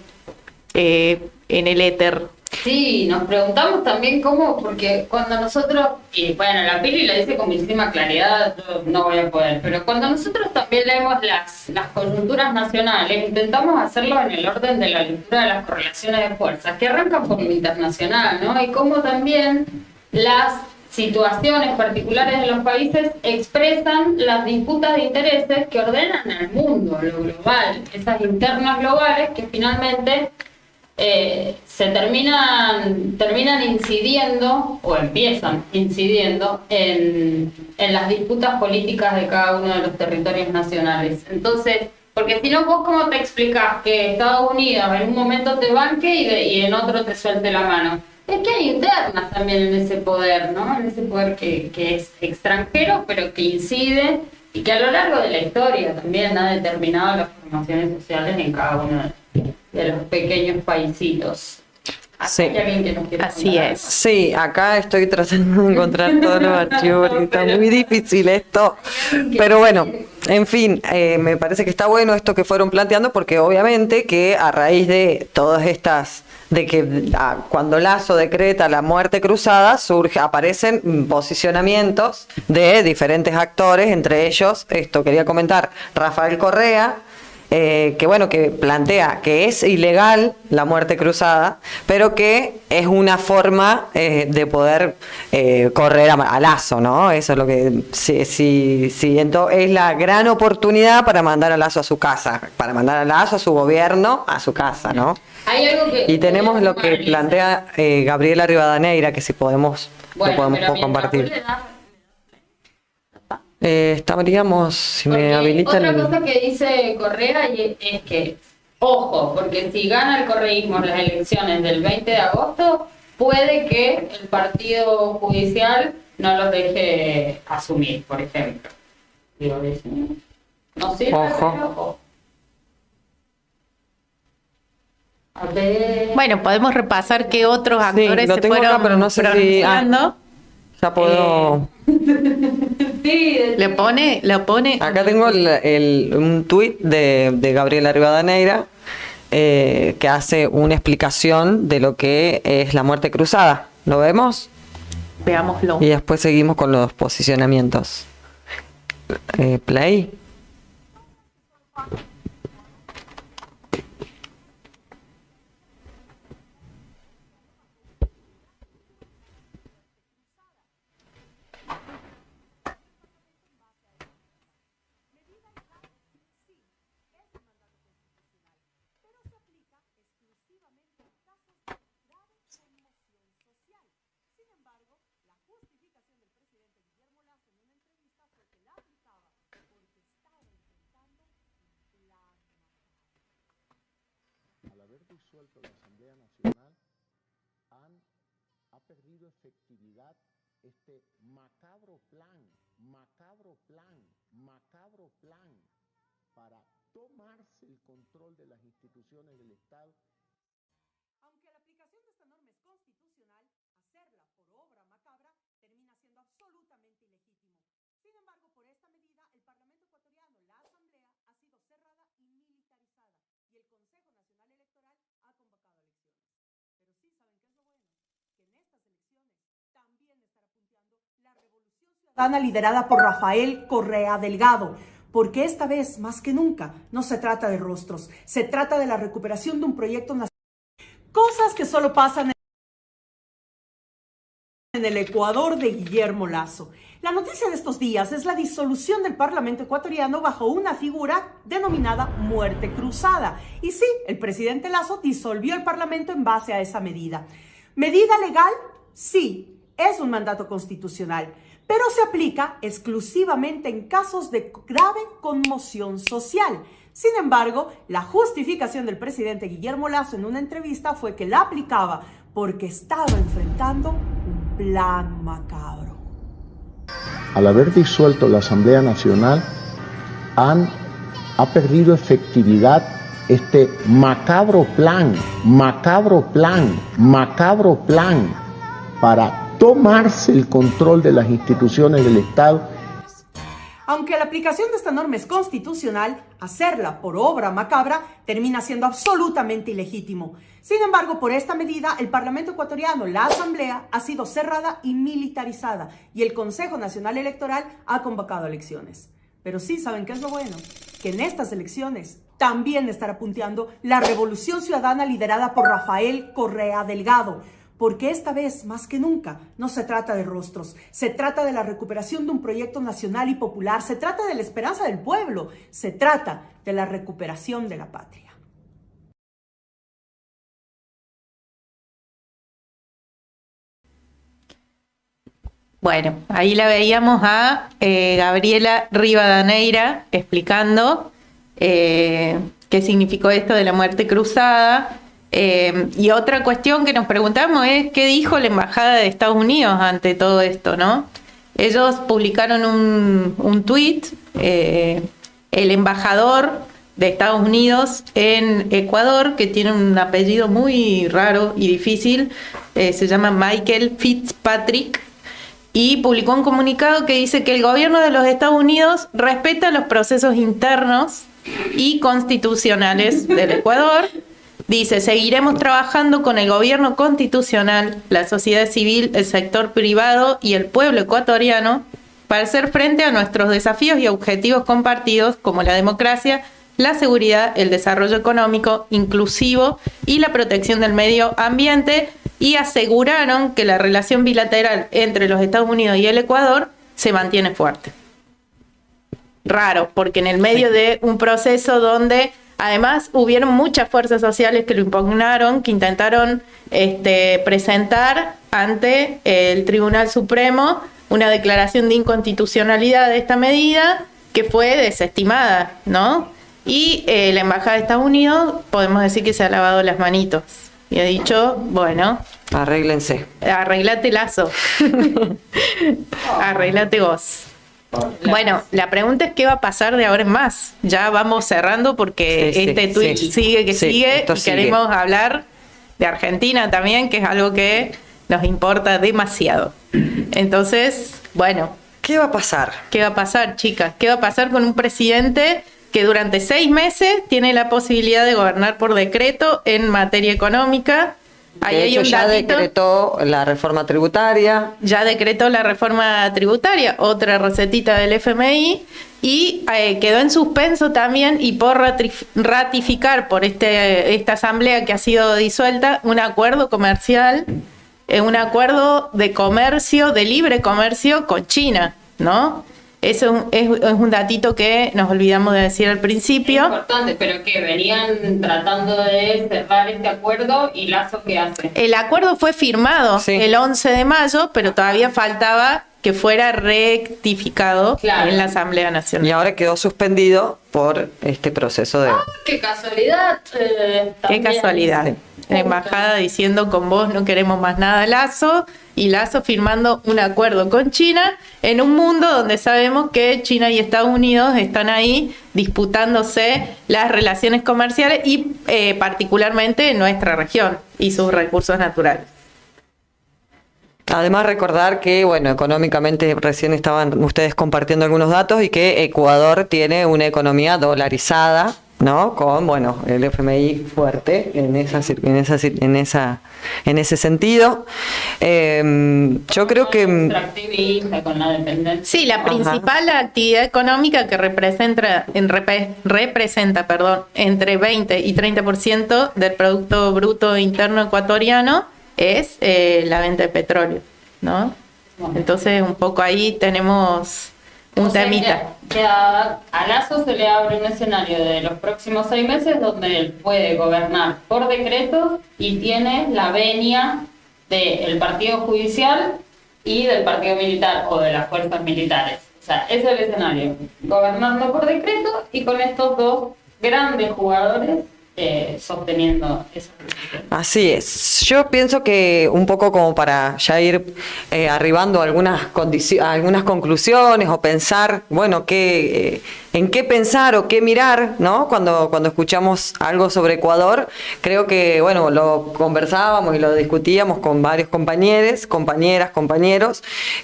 el éter. Sí, nos preguntamos también cómo, porque cuando nosotros, y bueno, la Pili lo dice con muchísima claridad, yo no voy a poder, pero cuando nosotros también leemos las coyunturas nacionales, intentamos hacerlo en el orden de la lectura de las correlaciones de fuerzas, que arrancan por lo internacional, ¿no? Y cómo también las situaciones particulares de los países expresan las disputas de intereses que ordenan el mundo, lo global, esas internas globales que finalmente se terminan incidiendo o empiezan incidiendo en las disputas políticas de cada uno de los territorios nacionales. Entonces, porque si no, vos cómo te explicás que Estados Unidos en un momento te banque y en otro te suelte la mano. Es que hay internas también en ese poder, ¿no? En ese poder que es extranjero, pero que incide y que a lo largo de la historia también ha determinado las formaciones sociales en cada uno de los pequeños paisitos. Sí. Hay alguien que nos quiera Así contar. es. Sí, acá estoy tratando de encontrar todos los archivos porque está muy difícil esto. Pero bueno, en fin, me parece que está bueno esto que fueron planteando porque obviamente que a raíz de todas estas, de que cuando Lasso decreta la muerte cruzada, aparecen posicionamientos de diferentes actores, entre ellos, esto quería comentar, Rafael Correa, que bueno, que plantea que es ilegal la muerte cruzada, pero que es una forma de poder correr a Lasso, ¿no? Eso es lo que entonces es la gran oportunidad para mandar a Lasso a su casa, para mandar a Lasso a su gobierno a su casa, ¿no? Hay algo que Y tenemos lo que analizar. plantea Gabriela Rivadeneira, que si podemos Bueno, lo podemos pero mientras compartir. tú le das- Estaríamos, si me Porque habilita otra el... cosa que dice Correa es que, ojo, porque si gana el correísmo en las elecciones del 20 de agosto, puede que el partido judicial no los deje asumir, por ejemplo. Digo, no sirve, Ojo. pero ojo. A ver. Bueno, podemos repasar qué otros Sí, actores lo se tengo acá, fueron pero no sé si- pronunciando. Ya puedo... Sí, Lo pone. Acá tengo un tuit de Gabriela Rivadeneira que hace una explicación de lo que es la muerte cruzada. ¿Lo vemos? Veámoslo. Y después seguimos con los posicionamientos. Play. Al haber disuelto la Asamblea Nacional, ha perdido efectividad este macabro plan para tomarse el control de las instituciones del Estado. Aunque la aplicación de esta norma es constitucional, hacerla por obra macabra termina siendo absolutamente ilegítimo. Sin embargo, por esta medida, el Parlamento ecuatoriano, la Asamblea, ha sido cerrada y militarizada, y el Consejo Nacional Electoral ha convocado elecciones. Pero sí, ¿saben qué es lo bueno? Que en estas elecciones también estará punteando la revolución ciudadana liderada por Rafael Correa Delgado. Porque esta vez, más que nunca, no se trata de rostros, se trata de la recuperación de un proyecto nacional. Cosas que solo pasan en el Ecuador de Guillermo Lasso. La noticia de estos días es la disolución del Parlamento ecuatoriano bajo una figura denominada muerte cruzada. Y sí, el presidente Lasso disolvió el Parlamento en base a esa medida. ¿Medida legal? Sí, es un mandato constitucional, pero se aplica exclusivamente en casos de grave conmoción social. Sin embargo, la justificación del presidente Guillermo Lasso en una entrevista fue que la aplicaba porque estaba enfrentando un plan macabro. Al haber disuelto la Asamblea Nacional, ha perdido efectividad este macabro plan para tomarse el control de las instituciones del Estado. Aunque la aplicación de esta norma es constitucional, hacerla por obra macabra termina siendo absolutamente ilegítimo. Sin embargo, por esta medida, el Parlamento ecuatoriano, la Asamblea, ha sido cerrada y militarizada, y el Consejo Nacional Electoral ha convocado elecciones. Pero sí, ¿saben qué es lo bueno? Que en estas elecciones también estará punteando la revolución ciudadana liderada por Rafael Correa Delgado. Porque esta vez, más que nunca, no se trata de rostros, se trata de la recuperación de un proyecto nacional y popular, se trata de la esperanza del pueblo, se trata de la recuperación de la patria. Bueno, ahí la veíamos a Gabriela Rivadeneira explicando qué significó esto de la muerte cruzada. Y otra cuestión que nos preguntamos es qué dijo la Embajada de Estados Unidos ante todo esto, ¿no? Ellos publicaron un tuit, el embajador de Estados Unidos en Ecuador, que tiene un apellido muy raro y difícil, se llama Michael Fitzpatrick, y publicó un comunicado que dice que el gobierno de los Estados Unidos respeta los procesos internos y constitucionales del Ecuador. Dice, seguiremos trabajando con el gobierno constitucional, la sociedad civil, el sector privado y el pueblo ecuatoriano para hacer frente a nuestros desafíos y objetivos compartidos como la democracia, la seguridad, el desarrollo económico inclusivo y la protección del medio ambiente, y aseguraron que la relación bilateral entre los Estados Unidos y el Ecuador se mantiene fuerte. Raro, porque en el medio de un proceso donde además hubieron muchas fuerzas sociales que lo impugnaron, que intentaron presentar ante el Tribunal Supremo una declaración de inconstitucionalidad de esta medida que fue desestimada, ¿no? Y la Embajada de Estados Unidos, podemos decir que se ha lavado las manitos y ha dicho, bueno, arréglense. Arreglate Lazo. Arreglate vos. Bueno, la pregunta es qué va a pasar de ahora en más. Ya vamos cerrando porque tweet sigue y sigue. Queremos hablar de Argentina también, que es algo que nos importa demasiado. Entonces, bueno. ¿Qué va a pasar? ¿Qué va a pasar, chicas? ¿Qué va a pasar con un presidente que durante 6 meses tiene la posibilidad de gobernar por decreto en materia económica? De hecho, ya decretó la reforma tributaria. Ya decretó la reforma tributaria, otra recetita del FMI, y quedó en suspenso también, y por ratificar por esta asamblea que ha sido disuelta, un acuerdo comercial, un acuerdo de comercio, de libre comercio con China, ¿no? Eso es un datito que nos olvidamos de decir al principio. Es importante, pero que venían tratando de cerrar este acuerdo, y Lazo, ¿qué hace? El acuerdo fue firmado el 11 de mayo, pero todavía faltaba que fuera rectificado en la Asamblea Nacional. Y ahora quedó suspendido por este proceso de... ¡Qué casualidad! ¡Qué casualidad! Sí. La embajada diciendo con vos no queremos más nada, Lazo, y Lazo firmando un acuerdo con China en un mundo donde sabemos que China y Estados Unidos están ahí disputándose las relaciones comerciales y particularmente nuestra región y sus recursos naturales. Además, recordar que, bueno, económicamente recién estaban ustedes compartiendo algunos datos, y que Ecuador tiene una economía dolarizada, ¿no? Con, bueno, el FMI fuerte en ese sentido. Yo creo que... Con la dependencia. Sí, la principal actividad económica que representa entre 20 y 30% del Producto Bruto Interno ecuatoriano es la venta de petróleo, ¿no? Entonces, un poco ahí tenemos un temita. A Lazo se le abre un escenario de los próximos 6 meses donde él puede gobernar por decreto y tiene la venia del partido judicial y del partido militar o de las fuerzas militares. O sea, ese es el escenario. Gobernando por decreto y con estos dos grandes jugadores sosteniendo esa posición. Así es. Yo pienso que un poco como para ya ir arribando a algunas conclusiones o pensar, bueno, en qué pensar o qué mirar, ¿no? Cuando escuchamos algo sobre Ecuador, creo que, bueno, lo conversábamos y lo discutíamos con varios compañeros,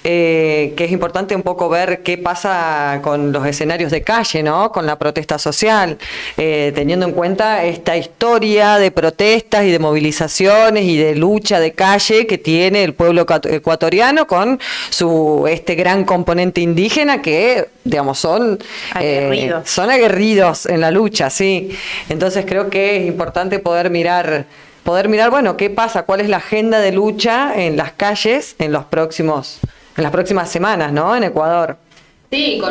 que es importante un poco ver qué pasa con los escenarios de calle, ¿no? Con la protesta social, teniendo en cuenta esta historia de protestas y de movilizaciones y de lucha de calle que tiene el pueblo ecuatoriano con este gran componente indígena que, digamos, son aguerridos en la lucha, sí. Entonces creo que es importante poder mirar, bueno, qué pasa, cuál es la agenda de lucha en las calles en las próximas semanas, ¿no? En Ecuador. Sí,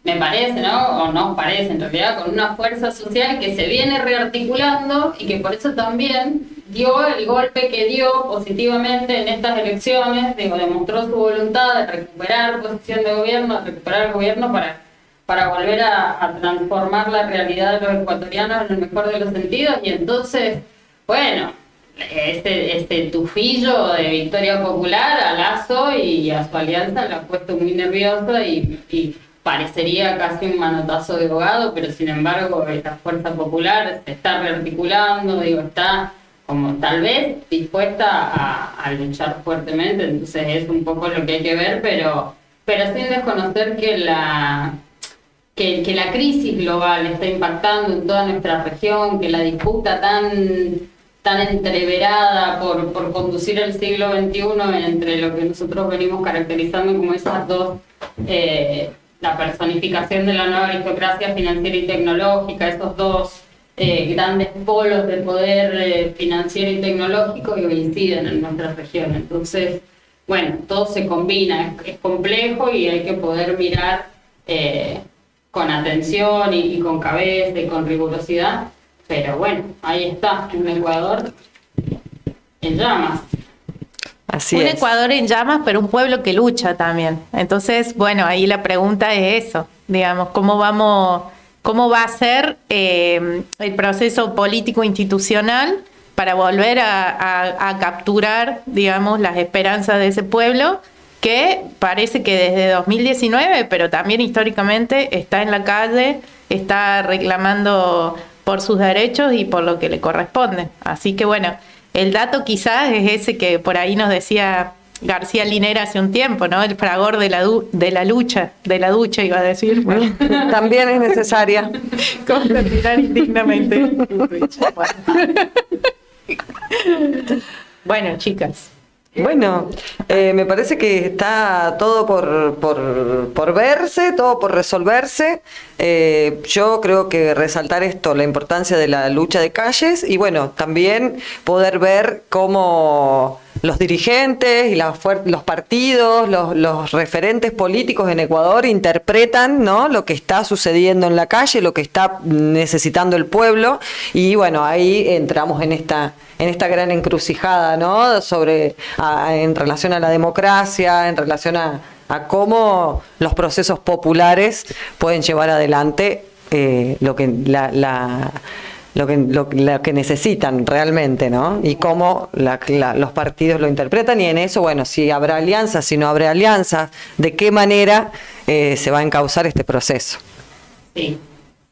me parece, ¿no? O nos parece en realidad, con una fuerza social que se viene rearticulando y que por eso también dio el golpe que dio positivamente en estas elecciones, demostró su voluntad de recuperar posición de gobierno, de recuperar el gobierno para volver a transformar la realidad de los ecuatorianos en el mejor de los sentidos. Y entonces, bueno, este tufillo de Victoria Popular a Lazo y a su alianza lo ha puesto muy nervioso y parecería casi un manotazo de ahogado, pero sin embargo la fuerza popular se está rearticulando, digo, está como tal vez dispuesta a luchar fuertemente, entonces es un poco lo que hay que ver, pero sin desconocer que la crisis global está impactando en toda nuestra región, que la disputa tan entreverada por conducir el siglo XXI entre lo que nosotros venimos caracterizando como esas dos, la personificación de la nueva aristocracia financiera y tecnológica, esos dos grandes polos de poder financiero y tecnológico que coinciden en nuestra región. Entonces, bueno, todo se combina, es complejo y hay que poder mirar con atención y con cabeza y con rigurosidad, pero bueno, ahí está, un Ecuador en llamas. Así Un es. Ecuador en llamas, pero un pueblo que lucha también. Entonces, bueno, ahí la pregunta es eso, digamos, ¿cómo va a ser el proceso político institucional para volver a capturar, digamos, las esperanzas de ese pueblo que parece que desde 2019, pero también históricamente, está en la calle, está reclamando por sus derechos y por lo que le corresponde? Así que bueno, el dato quizás es ese que por ahí nos decía García Linera hace un tiempo, ¿no? El fragor de la ducha, iba a decir. Bueno. También es necesaria. ¿Cómo terminar indignamente? Bueno, chicas. Bueno, me parece que está todo por verse, todo por resolverse. Yo creo que resaltar esto, la importancia de la lucha de calles y bueno, también poder ver cómo los dirigentes y los partidos, los referentes políticos en Ecuador interpretan, ¿no?, lo que está sucediendo en la calle, lo que está necesitando el pueblo y bueno, ahí entramos en esta gran encrucijada, ¿no?, en relación a la democracia, en relación a cómo los procesos populares pueden llevar adelante lo que necesitan realmente, ¿no? Y cómo los partidos lo interpretan y en eso, bueno, si habrá alianzas, si no habrá alianzas, de qué manera se va a encauzar este proceso. Sí,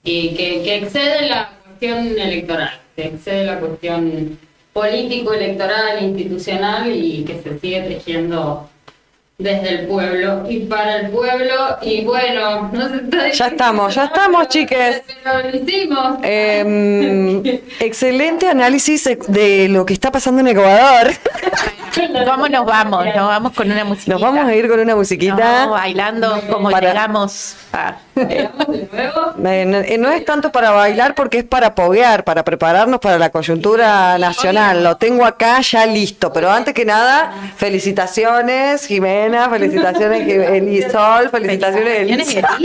y que excede la cuestión electoral, que excede la cuestión político-electoral, institucional y que se sigue tejiendo desde el pueblo y para el pueblo y bueno, no se está diciendo. Ya estamos, chiques. Pero lo hicimos. Excelente análisis de lo que está pasando en Ecuador. ¿Cómo nos vamos? Nos vamos con una musiquita. Nos vamos a ir con una musiquita. No, bailando como llegamos a... ¿Llegamos de nuevo? No es tanto para bailar porque es para poguear, para prepararnos para la coyuntura nacional. Lo tengo acá ya listo, pero antes que nada, felicitaciones Jimena, felicitaciones Elisol, felicitaciones Elisa.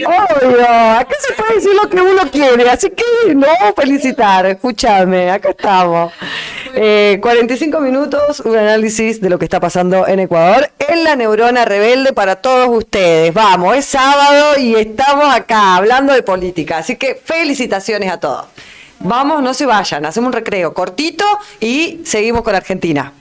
Obvio, acá se puede decir lo que uno quiere, así que no felicitar, escúchame, acá estamos. 45 minutos, un análisis de lo que está pasando en Ecuador en La Neurona Rebelde para todos ustedes. Vamos, es sábado y estamos acá hablando de política, así que felicitaciones a todos. Vamos, no se vayan, hacemos un recreo cortito y seguimos con Argentina.